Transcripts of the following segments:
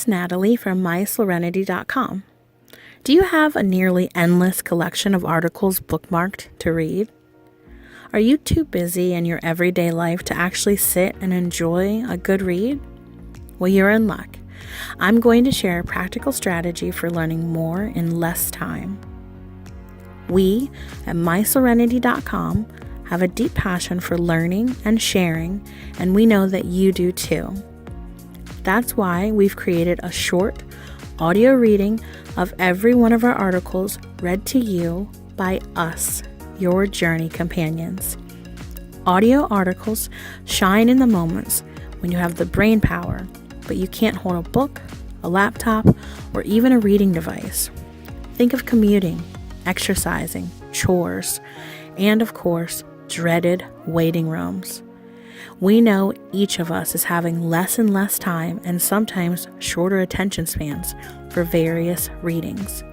it's Natali from MySoulrenity.com. Do you have a nearly endless collection of articles bookmarked to read? Are you too busy in your everyday life to actually sit and enjoy a good read? Well, you're in luck. I'm going to share a practical strategy for learning more in less time. We at MySoulrenity.com have a deep passion for learning and sharing, and we know that you do too. That's why we've created a short audio reading of every one of our articles read to you by us, your journey companions. Audio articles shine in the moments when you have the brain power, but you can't hold a book, a laptop, or even a reading device. Think of commuting, exercising, chores, and of course, dreaded waiting rooms. We know each of us is having less and less time and sometimes shorter attention spans for various readings.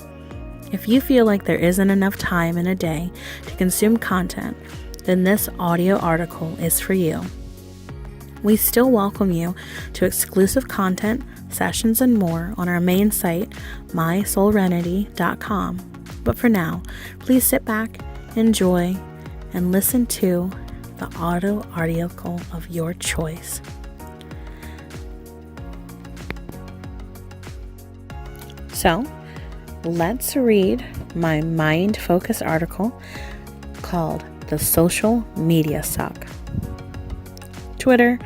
If you feel like there isn't enough time in a day to consume content, then this audio article is for you. We still welcome you to exclusive content, sessions, and more on our main site, MySoulrenity.com. But for now, please sit back, enjoy, and listen to the audio article of your choice. So, let's read my mind-focused article called The Social Media Suck. Twitter,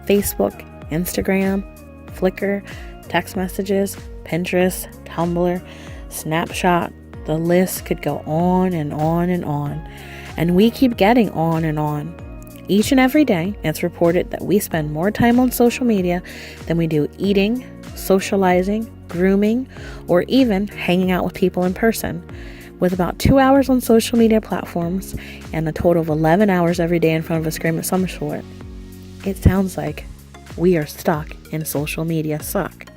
Facebook, Instagram, Flickr, text messages, Pinterest, Tumblr, Snapchat, the list could go on and on and on. And we keep getting on and on. Each and every day, it's reported that we spend more time on social media than we do eating, socializing, grooming, or even hanging out with people in person, with about 2 hours on social media platforms and a total of 11 hours every day in front of a screen of some sort. It sounds like we are stuck in social media suck.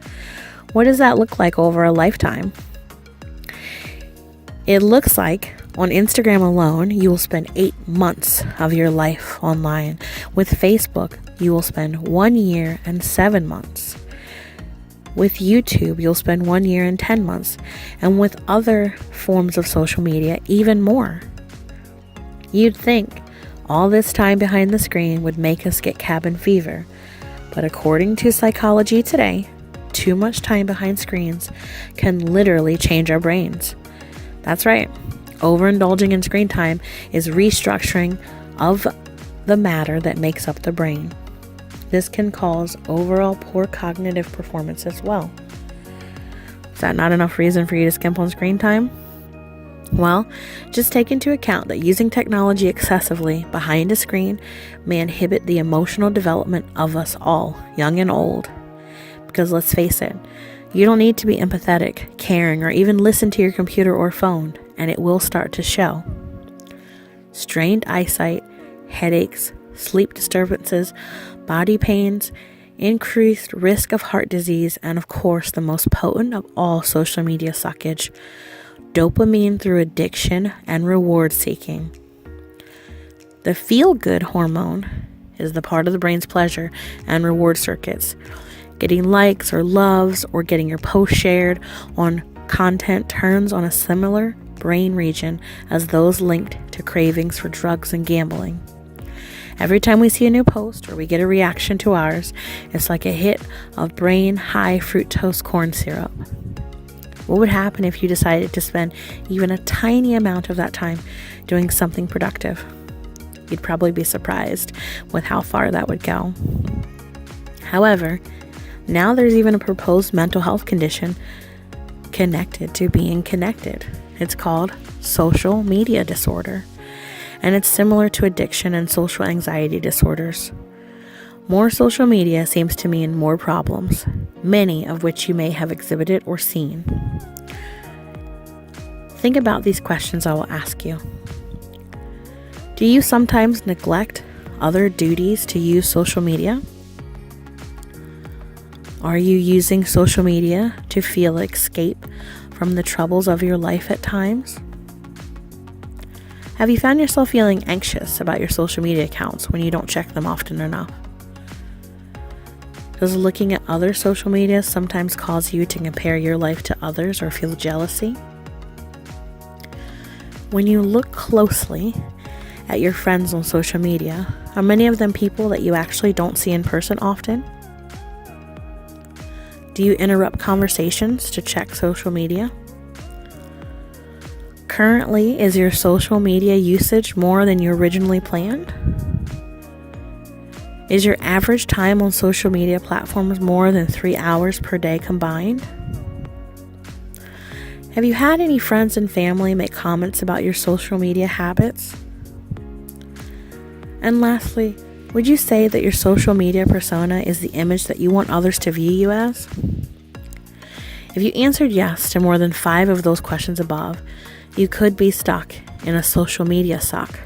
What does that look like over a lifetime? It looks like on Instagram alone, you will spend 8 months of your life online. With Facebook, you will spend 1 year and 7 months. With YouTube, you'll spend 1 year and 10 months. And with other forms of social media, even more. You'd think all this time behind the screen would make us get cabin fever. But according to Psychology Today, too much time behind screens can literally change our brains. That's right. Overindulging in screen time is restructuring of the matter that makes up the brain. This can cause overall poor cognitive performance as well. Is that not enough reason for you to skimp on screen time? Well, just take into account that using technology excessively behind a screen may inhibit the emotional development of us all, young and old. Because let's face it, you don't need to be empathetic, caring, or even listen to your computer or phone, and it will start to show. Strained eyesight, headaches, sleep disturbances, body pains, increased risk of heart disease, and of course, the most potent of all social media suckage, dopamine through addiction and reward seeking. The feel-good hormone is the part of the brain's pleasure and reward circuits. Getting likes or loves or getting your post shared on content turns on a similar brain region as those linked to cravings for drugs and gambling. Every time we see a new post or we get a reaction to ours, it's like a hit of brain high fructose corn syrup. What would happen if you decided to spend even a tiny amount of that time doing something productive? You'd probably be surprised with how far that would go. However, now there's even a proposed mental health condition connected to being connected. It's called social media disorder, and it's similar to addiction and social anxiety disorders. More social media seems to mean more problems, many of which you may have exhibited or seen. Think about these questions I will ask you. Do you sometimes neglect other duties to use social media? Are you using social media to feel escape from the troubles of your life at times? Have you found yourself feeling anxious about your social media accounts when you don't check them often enough? Does looking at other social media sometimes cause you to compare your life to others or feel jealousy? When you look closely at your friends on social media, are many of them people that you actually don't see in person often? Do you interrupt conversations to check social media? Currently, is your social media usage more than you originally planned? Is your average time on social media platforms more than 3 hours per day combined? Have you had any friends and family make comments about your social media habits? And lastly, would you say that your social media persona is the image that you want others to view you as? If you answered yes to more than 5 of those questions above, you could be stuck in a social media suck.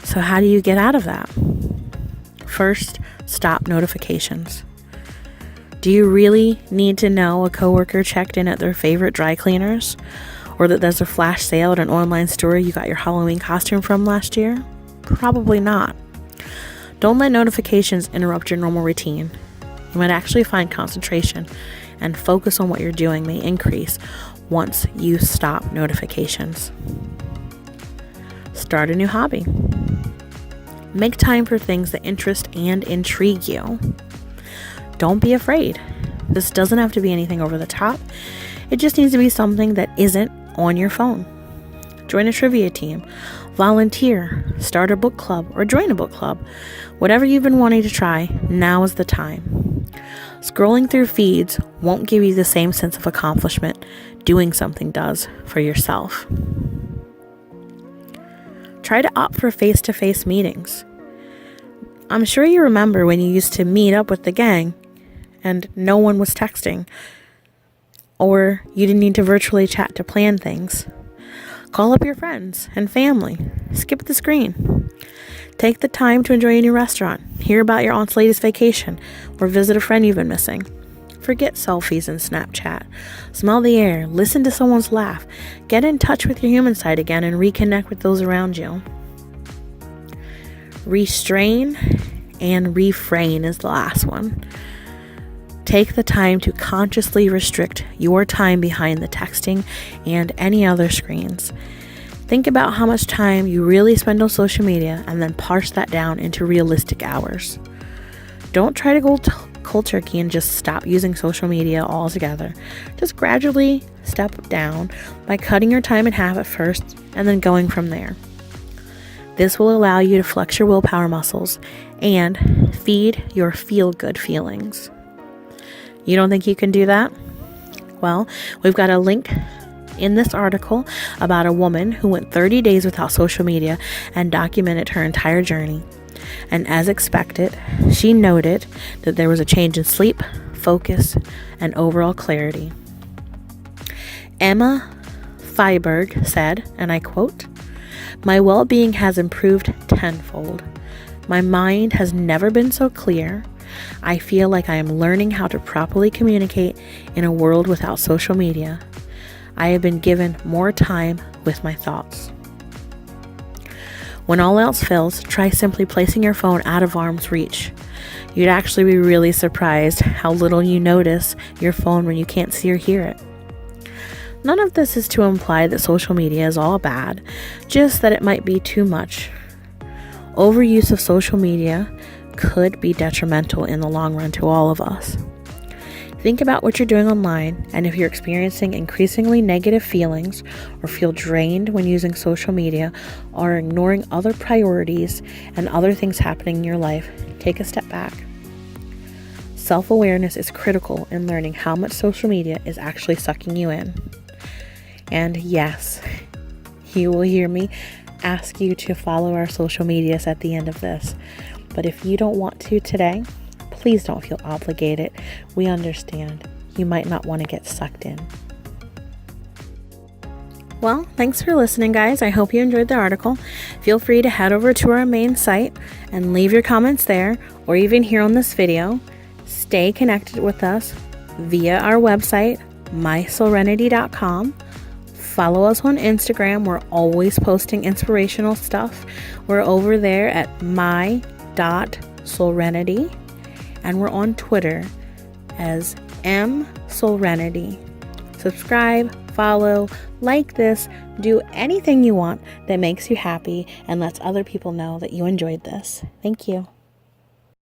So how do you get out of that? First, stop notifications. Do you really need to know a coworker checked in at their favorite dry cleaners? Or that there's a flash sale at an online store you got your Halloween costume from last year? Probably not. Don't let notifications interrupt your normal routine. You might actually find concentration and focus on what you're doing may increase once you stop notifications. Start a new hobby. Make time for things that interest and intrigue you. Don't be afraid. This doesn't have to be anything over the top. It just needs to be something that isn't on your phone. Join a trivia team, volunteer, start a book club, or join a book club. Whatever you've been wanting to try, now is the time. Scrolling through feeds won't give you the same sense of accomplishment doing something does for yourself. Try to opt for face-to-face meetings. I'm sure you remember when you used to meet up with the gang and no one was texting, or you didn't need to virtually chat to plan things. Call up your friends and family. Skip the screen. Take the time to enjoy a new restaurant, hear about your aunt's latest vacation, or visit a friend you've been missing. Forget selfies and Snapchat. Smell the air, listen to someone's laugh, get in touch with your human side again and reconnect with those around you. Restrain and refrain is the last one. Take the time to consciously restrict your time behind the texting and any other screens. Think about how much time you really spend on social media and then parse that down into realistic hours. Don't try to go cold turkey and just stop using social media altogether. Just gradually step down by cutting your time in half at first and then going from there. This will allow you to flex your willpower muscles and feed your feel-good feelings. You don't think you can do that? Well, we've got a link in this article about a woman who went 30 days without social media and documented her entire journey. And as expected, she noted that there was a change in sleep, focus, and overall clarity. Emma Feiberg said, and I quote, "My well-being has improved tenfold. My mind has never been so clear. I feel like I am learning how to properly communicate in a world without social media. I have been given more time with my thoughts." When all else fails, try simply placing your phone out of arm's reach. You'd actually be really surprised how little you notice your phone when you can't see or hear it. None of this is to imply that social media is all bad, just that it might be too much. Overuse of social media could be detrimental in the long run to all of us. Think about what you're doing online, and if you're experiencing increasingly negative feelings or feel drained when using social media or ignoring other priorities and other things happening in your life, take a step back. Self-awareness is critical in learning how much social media is actually sucking you in. And yes, you will hear me ask you to follow our social medias at the end of this. But if you don't want to today, please don't feel obligated. We understand. You might not want to get sucked in. Well, thanks for listening, guys. I hope you enjoyed the article. Feel free to head over to our main site and leave your comments there, or even here on this video. Stay connected with us via our website, MySoulrenity.com. Follow us on Instagram. We're always posting inspirational stuff. We're over there at my.soulrenity. and we're on Twitter as MySoulrenity. Subscribe, follow, like this, do anything you want that makes you happy and lets other people know that you enjoyed this. Thank you.